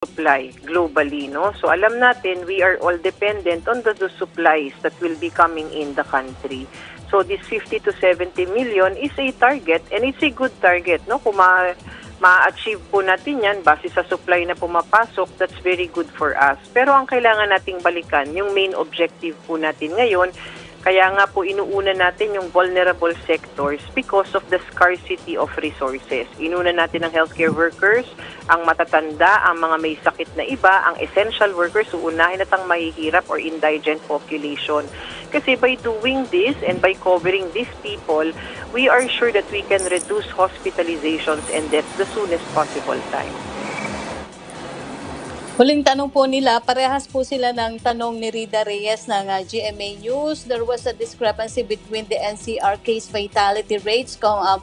supply globally, no? So alam natin, we are all dependent on the supplies that will be coming in the country. So this 50 to 70 million is a target, and it's a good target, no? Kung ma-achieve po natin yan base sa supply na pumapasok, that's very good for us. Pero ang kailangan nating balikan, yung main objective po natin ngayon, kaya nga po inuuna natin yung vulnerable sectors because of the scarcity of resources. Inuna natin ang healthcare workers, ang matatanda, ang mga may sakit na iba, ang essential workers, uunahin at ang mahihirap or indigent population. Kasi by doing this and by covering these people, we are sure that we can reduce hospitalizations and deaths the soonest possible time. Huling tanong po nila, parehas po sila ng tanong ni Rida Reyes ng GMA News. There was a discrepancy between the NCR case fatality rates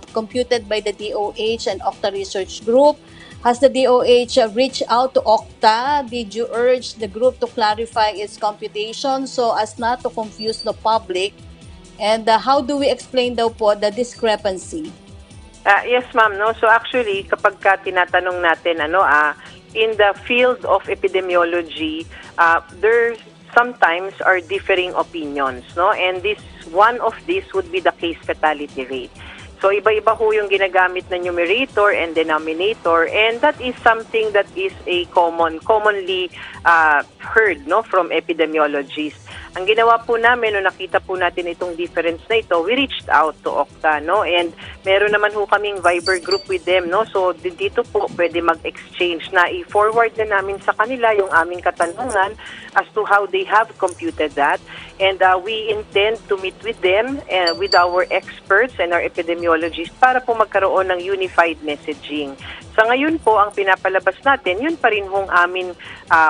computed by the DOH and Okta Research Group. Has the DOH reached out to Okta? Did you urge the group to clarify its computation so as not to confuse the public? And how do we explain daw po the discrepancy? Yes, ma'am. No? So actually, kapag tinatanong natin, in the field of epidemiology, there sometimes are differing opinions, no? And one of these would be the case fatality rate. So iba-iba ho yung ginagamit na numerator and denominator, and that is something that is a commonly heard, no, from epidemiologists. Ang ginawa po namin nung nakita po natin itong difference na ito, we reached out to Okta, no, and meron naman ho kaming Viber group with them, no, so dito po pwede mag-exchange na i-forward na namin sa kanila yung aming katanungan as to how they have computed that, and we intend to meet with them with our experts and our epidemiologists para po magkaroon ng unified messaging. Sa ngayon po, ang pinapalabas natin, yun pa rin hong aming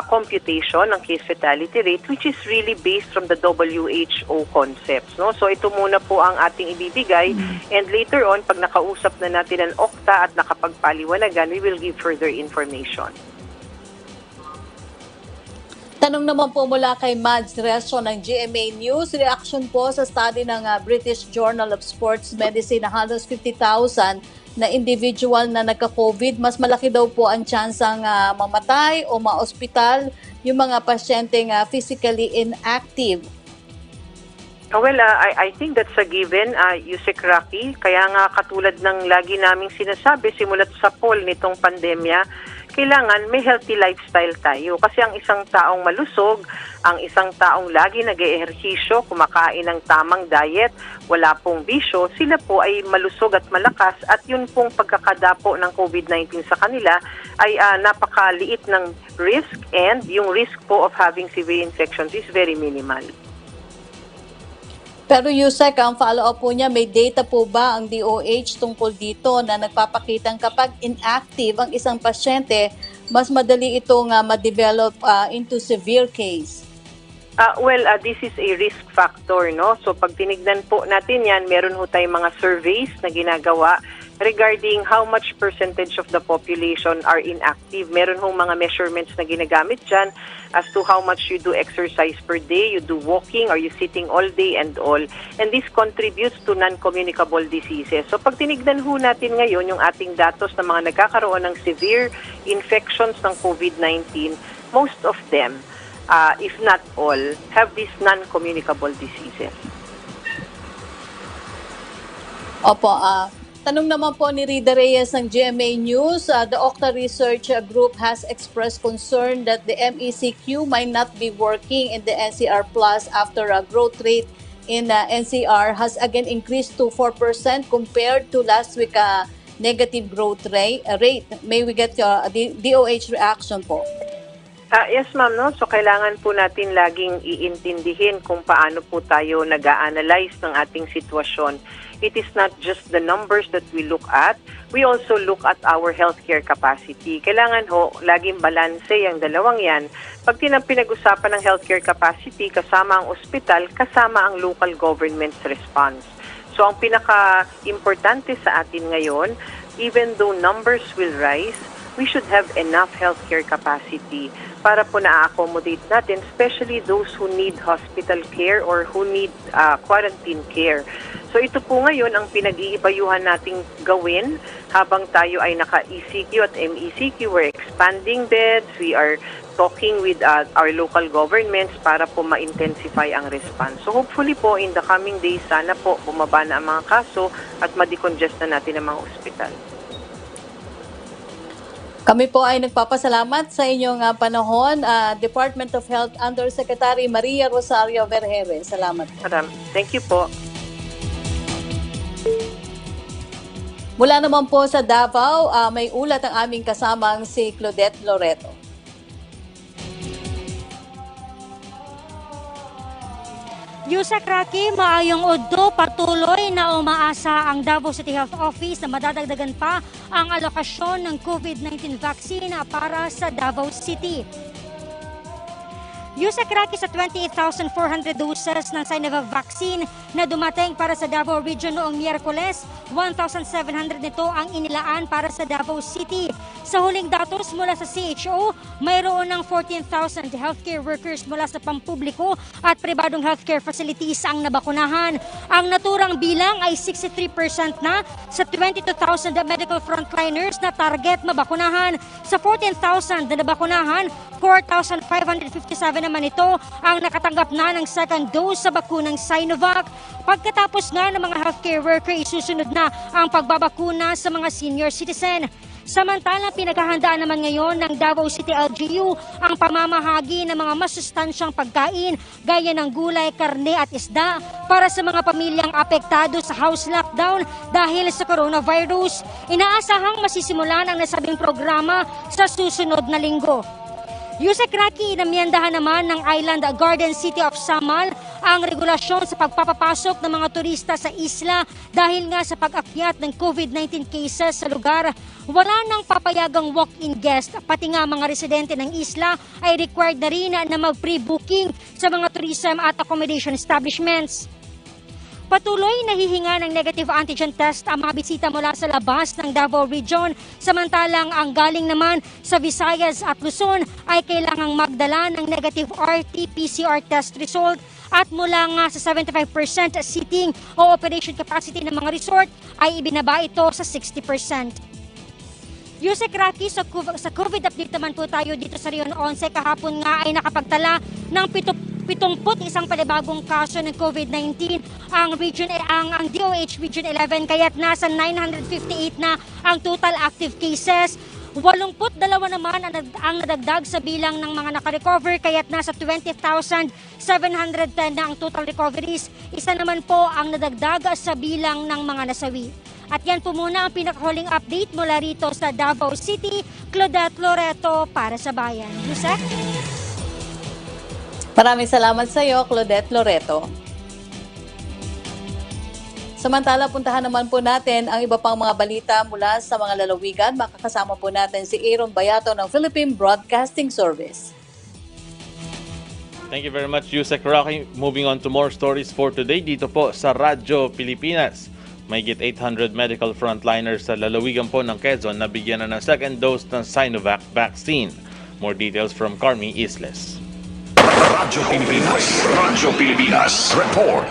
computation ng case fatality rate, which is really based from the WHO concepts, no? So ito muna po ang ating ibibigay, and later on, pag nakausap na natin ang Okta at nakapagpaliwanagan, we will give further information. Tanong naman po mula kay Mads Reso ng GMA News, reaction po sa study ng British Journal of Sports Medicine na 150,000 na individual na nagka-COVID, mas malaki daw po ang tsansang mamatay o ma-ospital yung mga pasyenteng physically inactive. Well, I think that's a given, Yusek Rocky. Kaya nga katulad ng lagi naming sinasabi simulat sa poll nitong pandemya, kailangan may healthy lifestyle tayo. Kasi ang isang taong malusog, ang isang taong lagi nag-eehersisyo, kumakain ng tamang diet, wala pong bisyo, sila po ay malusog at malakas, at yun pong pagkakadapo ng COVID-19 sa kanila ay napakaliit ng risk, and yung risk po of having severe infections is very minimal. Pero Yusek, ang follow-up po niya, may data po ba ang DOH tungkol dito na nagpapakitang kapag inactive ang isang pasyente, mas madali itong ma-develop into severe case? This is a risk factor, no? So pag tinignan po natin yan, meron ho tayong mga surveys na ginagawa regarding how much percentage of the population are inactive. Meron hong mga measurements na ginagamit dyan as to how much you do exercise per day, you do walking, are you sitting all day and all. And this contributes to non-communicable diseases. So pag tinignan ho natin ngayon yung ating datos ng mga nagkakaroon ng severe infections ng COVID-19, most of them, if not all, have these non-communicable diseases. Opo, tanong naman po ni Rida Reyes ng GMA News, the Okta Research Group has expressed concern that the MECQ might not be working in the NCR Plus after a growth rate in NCR has again increased to 4% compared to last week negative growth rate. May we get your DOH reaction po? Yes, ma'am. No? So, kailangan po natin laging iintindihin kung paano po tayo nag-a-analyze ng ating sitwasyon. It is not just the numbers that we look at. We also look at our healthcare capacity. Kailangan ho, laging balanse ang dalawang yan. Pag pinag-usapan ng healthcare capacity, kasama ang ospital, kasama ang local government's response. So, ang pinaka-importante sa atin ngayon, even though numbers will rise, we should have enough healthcare capacity para po na-accommodate natin, especially those who need hospital care or who need quarantine care. So ito po ngayon ang pinag-iibayuhan nating gawin habang tayo ay naka-ECQ at MECQ. We're expanding beds, we are talking with our local governments para po ma-intensify ang response. So hopefully po in the coming days, sana po bumaba na ang mga kaso at ma-decongest na natin ang mga ospital. Kami po ay nagpapasalamat sa inyong panahon, Department of Health Undersecretary Maria Rosario Vergere. Salamat po. Thank you po. Mula naman po sa Davao, may ulat ang aming kasamang si Claudette Loreto. Yusek Rocky, maayong udto, patuloy na umaasa ang Davao City Health Office na madadagdagan pa ang alokasyon ng COVID-19 vaccine para sa Davao City. Yusek Rocky, sa 28,400 doses ng Sinovac vaccine na dumating para sa Davao Region noong Miyerkules, 1,700 nito ang inilaan para sa Davao City. Sa huling datos mula sa CHO, mayroon ng 14,000 healthcare workers mula sa pampubliko at pribadong healthcare facilities ang nabakunahan. Ang naturang bilang ay 63% na sa 22,000 medical frontliners na target mabakunahan. Sa 14,000 na nabakunahan, 4,557 naman ito ang nakatanggap na ng second dose sa bakunang Sinovac. Pagkatapos nga ng mga healthcare worker, isusunod na ang pagbabakuna sa mga senior citizen. Samantalang pinaghahandaan naman ngayon ng Davao City LGU ang pamamahagi ng mga masustansyang pagkain gaya ng gulay, karne at isda para sa mga pamilyang apektado sa house lockdown dahil sa coronavirus. Inaasahang masisimulan ang nasabing programa sa susunod na linggo. Yusek Rocky, inamyendahan naman ng Island Garden City of Samal ang regulasyon sa pagpapapasok ng mga turista sa isla dahil nga sa pag-akyat ng COVID-19 cases sa lugar. Wala nang papayagang walk-in guest, pati nga mga residente ng isla ay required na rin na mag-pre-booking sa mga tourism at accommodation establishments. Patuloy nahihinga ng negative antigen test ang mga bisita mula sa labas ng Davao Region. Samantalang ang galing naman sa Visayas at Luzon ay kailangang magdala ng negative RT-PCR test result. At mula nga sa 75% seating o operation capacity ng mga resort ay ibinaba ito sa 60%. Yusek Rocky, sa COVID update naman po tayo dito sa Rion 11. Kahapon nga ay nakapagtala ng 71 panibagong kaso ng COVID-19 ang DOH Region 11, kaya't nasa 958 na ang total active cases. 82 naman ang nadagdag sa bilang ng mga nakarecover, kaya't nasa 20,710 na ang total recoveries. Isa naman po ang nadagdag sa bilang ng mga nasawi. At yan po muna ang pinakahuling update mula rito sa Davao City. Claudette Loreto para sa Bayan. Yusek? Maraming salamat sa iyo, Claudette Loreto. Samantala, puntahan naman po natin ang iba pang mga balita mula sa mga lalawigan. Makakasama po natin si Aaron Bayato ng Philippine Broadcasting Service. Thank you very much, Yusek Rocky. Moving on to more stories for today dito po sa Radyo Pilipinas. Mahigit 800 medical frontliners sa lalawigan po ng Quezon na bigyan na ng second dose ng Sinovac vaccine. More details from Carmi Isles. Radyo Pilipinas Report.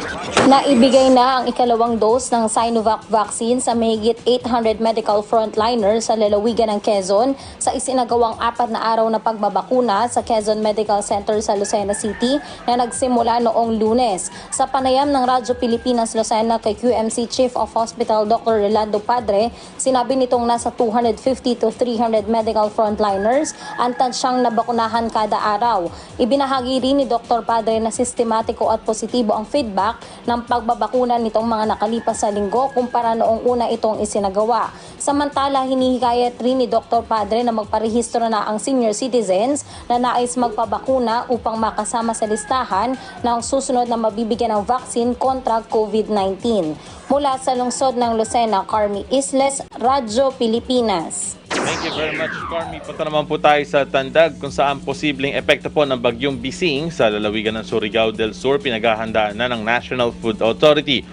Naibigay na ang ikalawang dose ng Sinovac vaccine sa mahigit 800 medical frontliners sa lalawigan ng Quezon sa isinagawang 4 na araw na pagbabakuna sa Quezon Medical Center sa Lucena City na nagsimula noong Lunes. Sa panayam ng Radyo Pilipinas Lucena kay QMC Chief of Hospital Dr. Rolando Padre, sinabi nitong nasa 250 to 300 medical frontliners ang tansyang nabakunahan kada araw. Ibinahagi rin ni Dr. Padre na sistematiko at positibo ang feedback ng pagbabakuna nitong mga nakalipas sa linggo kumpara noong una itong isinagawa. Samantala, hinihikayat rin ni Dr. Padre na magparehistro na ang senior citizens na nais magpabakuna upang makasama sa listahan ng susunod na mabibigyan ng vaccine kontra COVID-19. Mula sa lungsod ng Lucena, Carmi Isles, Radyo Pilipinas. Thank you very much, Carmi. Punta naman po tayo sa Tandag kung saan posibleng epekto po ng bagyong Bising sa lalawigan ng Surigao del Sur pinaghahandaan na ng National Food Authority.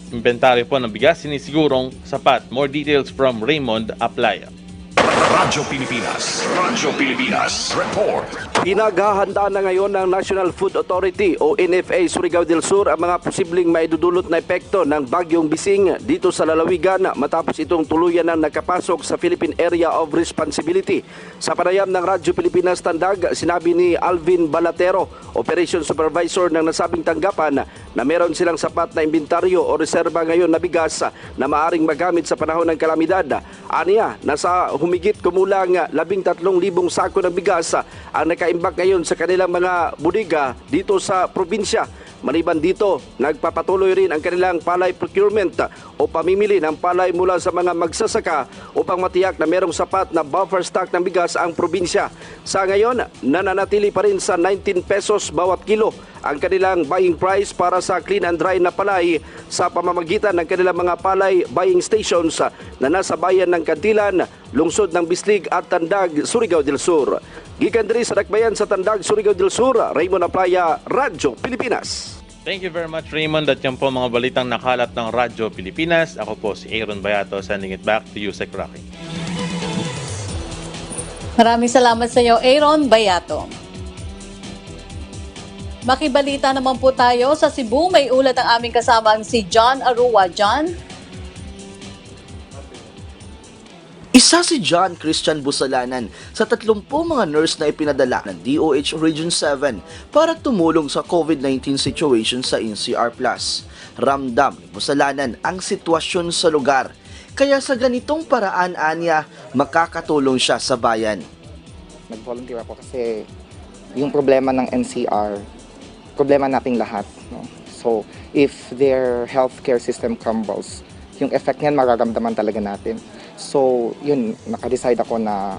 Inventaryo po ng bigas sinisigurong sapat. More details from Raymond Aplaya. Radyo Pilipinas. Radyo Pilipinas. Report. Pinaghahandaan na ngayon ng National Food Authority o NFA Surigao del Sur ang mga posibleng maidudulot na epekto ng Bagyong Bising dito sa lalawigan matapos itong tuluyan ng nakapasok sa Philippine Area of Responsibility. Sa panayam ng Radyo Pilipinas Tandag, sinabi ni Alvin Balatero, Operation Supervisor ng nasabing tanggapan, na meron silang sapat na inventaryo o reserba ngayon na bigas na maaring magamit sa panahon ng kalamidad. Aniya, nasa humigit kumulang 13,000 sako ng bigas ang nakaimbak ngayon sa kanilang mga budiga dito sa probinsya. Maliban dito, nagpapatuloy rin ang kanilang palay procurement o pamimili ng palay mula sa mga magsasaka upang matiyak na merong sapat na buffer stock ng bigas ang probinsya. Sa ngayon, nananatili pa rin sa 19 pesos bawat kilo ang kanilang buying price para sa clean and dry na palay sa pamamagitan ng kanilang mga palay buying stations na nasa bayan ng Kantilan, lungsod ng Bislig at Tandag, Surigao del Sur. Gikan diri sa Dakbayan sa Tandag, Surigao del Sur, Raymond Aplaya, Radyo Pilipinas. Thank you very much, Raymond. At yan po mga balitang nakalat ng Radyo Pilipinas. Ako po si Aaron Bayato, sending it back to you, Sec Rocky. Maraming salamat sa iyo, Aaron Bayato. Makibalita naman po tayo sa Cebu. May ulat ang aming kasamang si John Arua. John? Isa si John Christian Busalanan sa 30 mga nurse na ipinadala ng DOH Region 7 para tumulong sa COVID-19 situation sa NCR+. Ramdam ni Busalanan ang sitwasyon sa lugar, kaya sa ganitong paraan anya makakatulong siya sa bayan. Nag-volunteer ako kasi yung problema ng NCR, problema nating lahat. No? So if their healthcare system crumbles, yung effect niyan mararamdaman talaga natin. So, yun, nakadecide ako na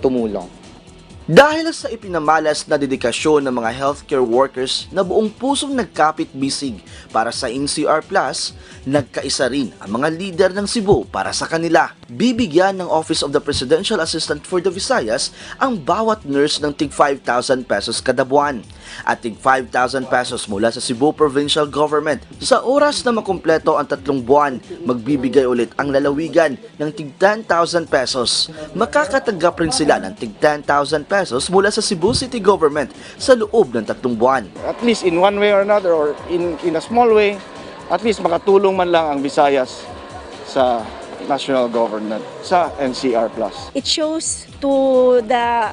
tumulong. Dahil sa ipinamalas na dedikasyon ng mga healthcare workers na buong pusong nagkapit-bisig para sa NCR+, nagkaisa rin ang mga lider ng Cebu para sa kanila. Bibigyan ng Office of the Presidential Assistant for the Visayas ang bawat nurse ng tig 5,000 pesos kada buwan at tig 5,000 pesos mula sa Cebu Provincial Government. Sa oras na makumpleto ang 3 buwan, magbibigay ulit ang lalawigan ng tig 10,000 pesos. Makakatanggap rin sila ng tig 10,000 pesos mula sa Cebu City Government sa loob ng 3 buwan. At least in one way or another or in a small way, at least makatulong man lang ang Visayas sa national government, sa NCR+. It shows to the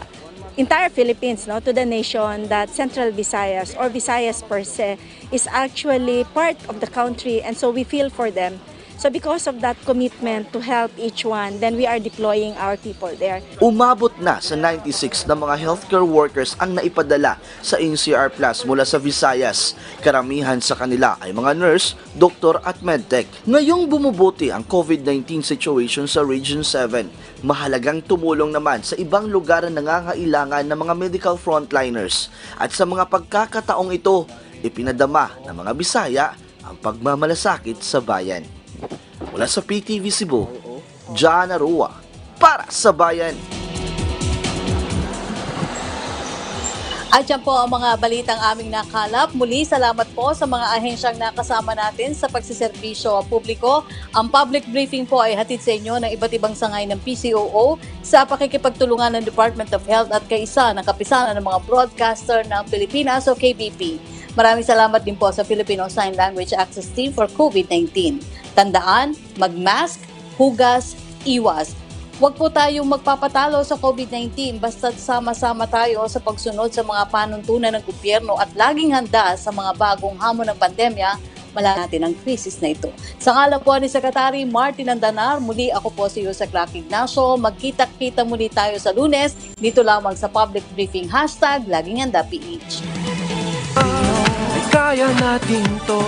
entire Philippines, no, to the nation, that Central Visayas or Visayas per se is actually part of the country, and so we feel for them. So because of that commitment to help each one, then we are deploying our people there. Umabot na sa 96 na mga healthcare workers ang naipadala sa NCR+ mula sa Visayas. Karamihan sa kanila ay mga nurse, doktor at medtech. Ngayong bumubuti ang COVID-19 situation sa Region 7, mahalagang tumulong naman sa ibang lugar na nangangailangan ng mga medical frontliners. At sa mga pagkakataong ito, ipinadama ng mga Bisaya ang pagmamalasakit sa bayan. Mula sa PTV Cebu, John Arua, para sa bayan. At yan po ang mga balitang aming nakalap. Muli, salamat po sa mga ahensyang nakasama natin sa pagsiservisyo publiko. Ang public briefing po ay hatid sa inyo ng iba't ibang sangay ng PCOO sa pakikipagtulungan ng Department of Health at kaisa ng kapisanan ng mga broadcaster ng Pilipinas o KBP. Maraming salamat din po sa Filipino Sign Language Access Team for COVID-19. Tandaan, mag-mask, hugas, iwas. Huwag po tayong magpapatalo sa COVID-19 basta sama-sama tayo sa pagsunod sa mga panuntunan ng gobyerno at laging handa sa mga bagong hamon ng pandemya, mala natin ang krisis na ito. Sa ngalan po ni Secretary Martin Andanar, muli ako po si Jose Clark Ignacio. Magkita-kita muli tayo sa Lunes, dito lamang sa Public Briefing #LagingHandaPH. Kaya natin to.